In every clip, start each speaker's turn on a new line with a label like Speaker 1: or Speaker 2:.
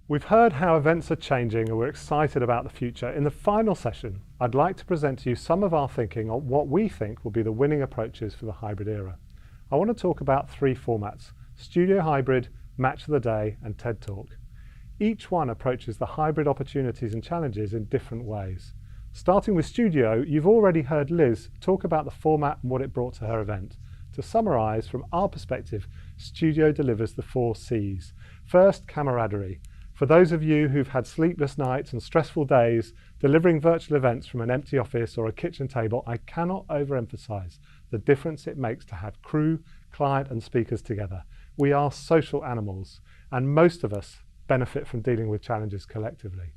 Speaker 1: We've heard how events are changing and we're excited about the future. In the final session, I'd like to present to you some of our thinking on what we think will be the winning approaches for the hybrid era. I want to talk about three formats: Studio Hybrid, Match of the Day, and TED Talk. Each one approaches the hybrid opportunities and challenges in different ways. Starting with Studio, you've already heard Liz talk about the format and what it brought to her event. To summarise, from our perspective, Studio delivers the 4 C's. First, camaraderie. For those of you who've had sleepless nights and stressful days, delivering virtual events from an empty office or a kitchen table, I cannot overemphasize the difference it makes to have crew, client and speakers together. We are social animals, and most of us benefit from dealing with challenges collectively.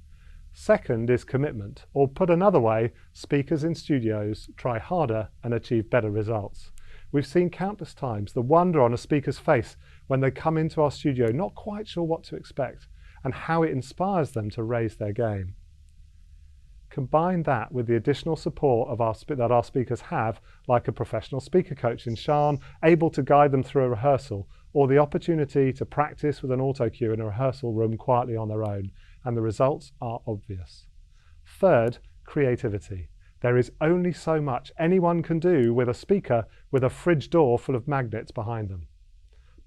Speaker 1: Second is commitment, or put another way, speakers in studios try harder and achieve better results. We've seen countless times the wonder on a speaker's face when they come into our studio not quite sure what to expect, and how it inspires them to raise their game. Combine that with the additional support that our speakers have, like a professional speaker coach in Sean, able to guide them through a rehearsal, or the opportunity to practice with an auto cue in a rehearsal room quietly on their own, and the results are obvious. Third, creativity. There is only so much anyone can do with a speaker with a fridge door full of magnets behind them.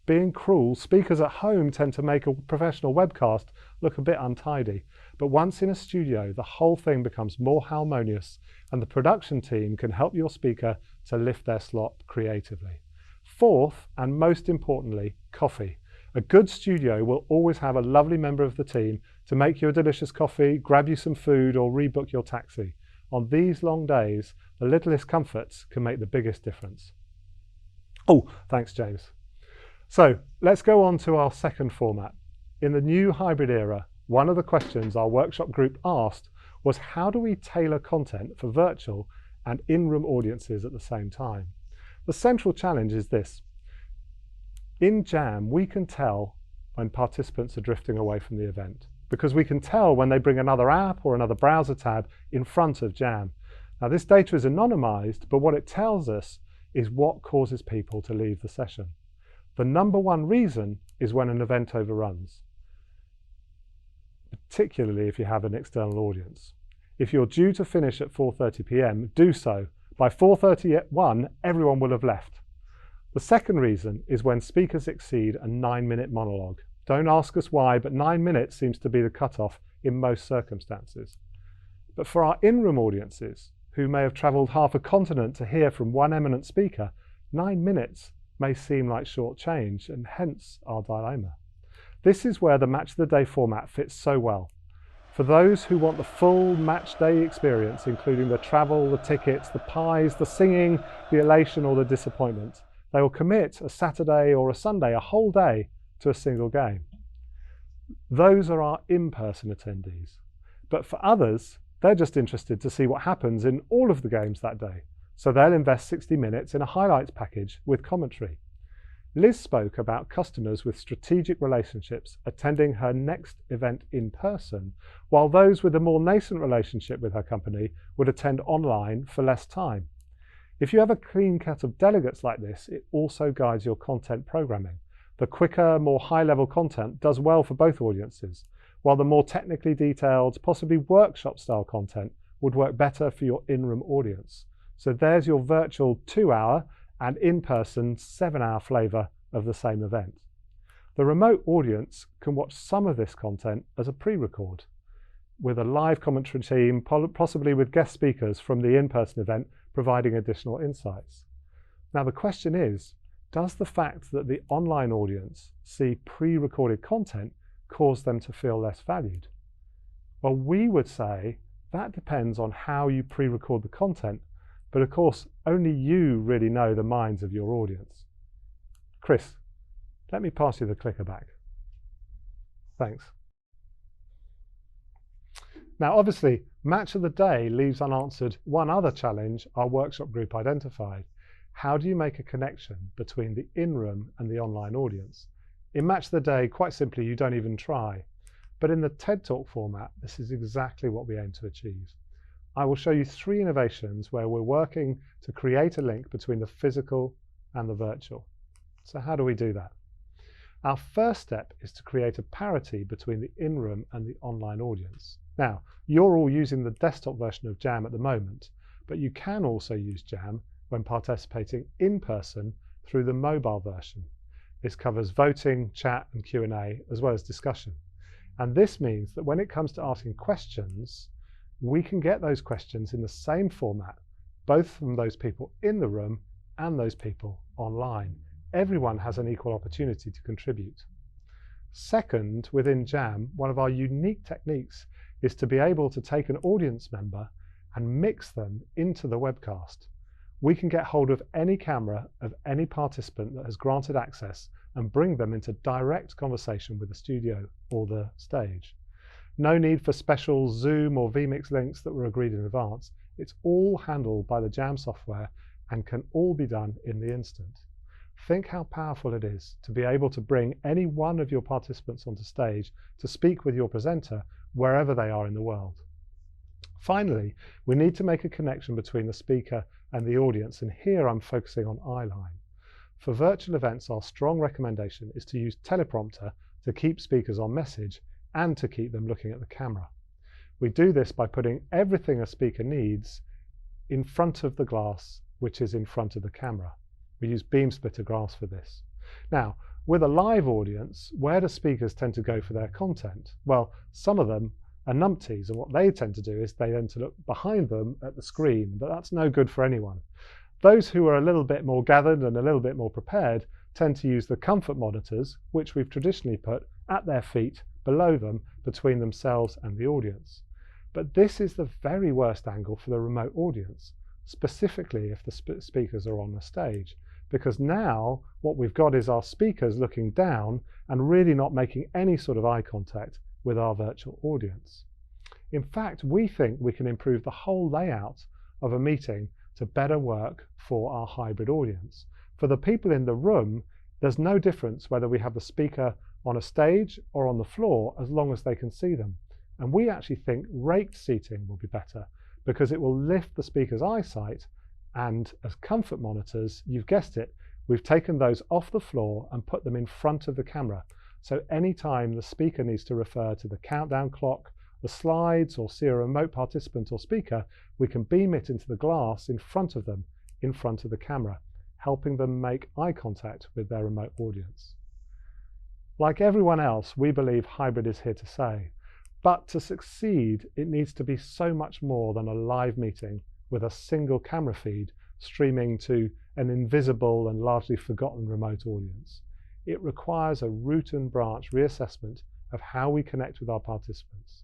Speaker 1: Being cruel, speakers at home tend to make a professional webcast look a bit untidy, but once in a studio, the whole thing becomes more harmonious and the production team can help your speaker to lift their slot creatively. Fourth, and most importantly, coffee. A good studio will always have a lovely member of the team to make you a delicious coffee, grab you some food, or rebook your taxi. On these long days, the littlest comforts can make the biggest difference. Oh, thanks, James. So let's go on to our second format. In the new hybrid era, one of the questions our workshop group asked was, how do we tailor content for virtual and in-room audiences at the same time? The central challenge is this. In Jam, we can tell when participants are drifting away from the event, because we can tell when they bring another app or another browser tab in front of Jam. Now, this data is anonymized, but what it tells us is what causes people to leave the session. The number one reason is when an event overruns, particularly if you have an external audience. If you're due to finish at 4:30 p.m, do so. By 4:31, everyone will have left. The second reason is when speakers exceed a 9-minute monologue. Don't ask us why, but 9 minutes seems to be the cutoff in most circumstances. But for our in-room audiences, who may have travelled half a continent to hear from one eminent speaker, 9 minutes may seem like short change, and hence our dilemma. This is where the Match of the Day format fits so well. For those who want the full match day experience, including the travel, the tickets, the pies, the singing, the elation or the disappointment, they will commit a Saturday or a Sunday, a whole day, to a single game. Those are our in-person attendees. But for others, they're just interested to see what happens in all of the games that day. So they'll invest 60 minutes in a highlights package with commentary. Liz spoke about customers with strategic relationships attending her next event in person, while those with a more nascent relationship with her company would attend online for less time. If you have a clean cut of delegates like this, it also guides your content programming. The quicker, more high-level content does well for both audiences, while the more technically detailed, possibly workshop-style content would work better for your in-room audience. So there's your virtual 2-hour and in-person 7-hour flavour of the same event. The remote audience can watch some of this content as a pre-record, with a live commentary team, possibly with guest speakers from the in-person event, providing additional insights. Now the question is, does the fact that the online audience see pre-recorded content cause them to feel less valued? Well, we would say that depends on how you pre-record the content, but of course, only you really know the minds of your audience. Chris, let me pass you the clicker back. Thanks. Now, obviously, Match of the Day leaves unanswered one other challenge our workshop group identified. How do you make a connection between the in-room and the online audience? In Match of the Day, quite simply, you don't even try. But in the TED Talk format, this is exactly what we aim to achieve. I will show you 3 innovations where we're working to create a link between the physical and the virtual. So how do we do that? Our first step is to create a parity between the in-room and the online audience. Now, you're all using the desktop version of Jam at the moment, but you can also use Jam when participating in person through the mobile version. This covers voting, chat and Q&A, as well as discussion. And this means that when it comes to asking questions, we can get those questions in the same format, both from those people in the room and those people online. Everyone has an equal opportunity to contribute. Second, within Jam, one of our unique techniques is to be able to take an audience member and mix them into the webcast. We can get hold of any camera of any participant that has granted access and bring them into direct conversation with the studio or the stage. No need for special Zoom or vMix links that were agreed in advance. It's all handled by the Jam software and can all be done in the instant. Think how powerful it is to be able to bring any one of your participants onto stage to speak with your presenter wherever they are in the world. Finally, we need to make a connection between the speaker and the audience, and here I'm focusing on eyeline. For virtual events, our strong recommendation is to use teleprompter to keep speakers on message and to keep them looking at the camera. We do this by putting everything a speaker needs in front of the glass, which is in front of the camera. We use beam splitter glass for this. Now, with a live audience, where do speakers tend to go for their content? Well, some of them are numpties, and what they tend to do is they tend to look behind them at the screen, but that's no good for anyone. Those who are a little bit more gathered and a little bit more prepared tend to use the comfort monitors, which we've traditionally put at their feet, below them, between themselves and the audience. But this is the very worst angle for the remote audience, specifically if the speakers are on the stage, because now what we've got is our speakers looking down and really not making any sort of eye contact with our virtual audience. In fact, we think we can improve the whole layout of a meeting to better work for our hybrid audience. For the people in the room, there's no difference whether we have the speaker on a stage or on the floor as long as they can see them. And we actually think raked seating will be better because it will lift the speaker's eyesight, and as comfort monitors, you've guessed it, we've taken those off the floor and put them in front of the camera. So anytime the speaker needs to refer to the countdown clock, the slides, or see a remote participant or speaker, we can beam it into the glass in front of them, in front of the camera, helping them make eye contact with their remote audience. Like everyone else, we believe hybrid is here to stay. But to succeed, it needs to be so much more than a live meeting with a single camera feed streaming to an invisible and largely forgotten remote audience. It requires a root and branch reassessment of how we connect with our participants.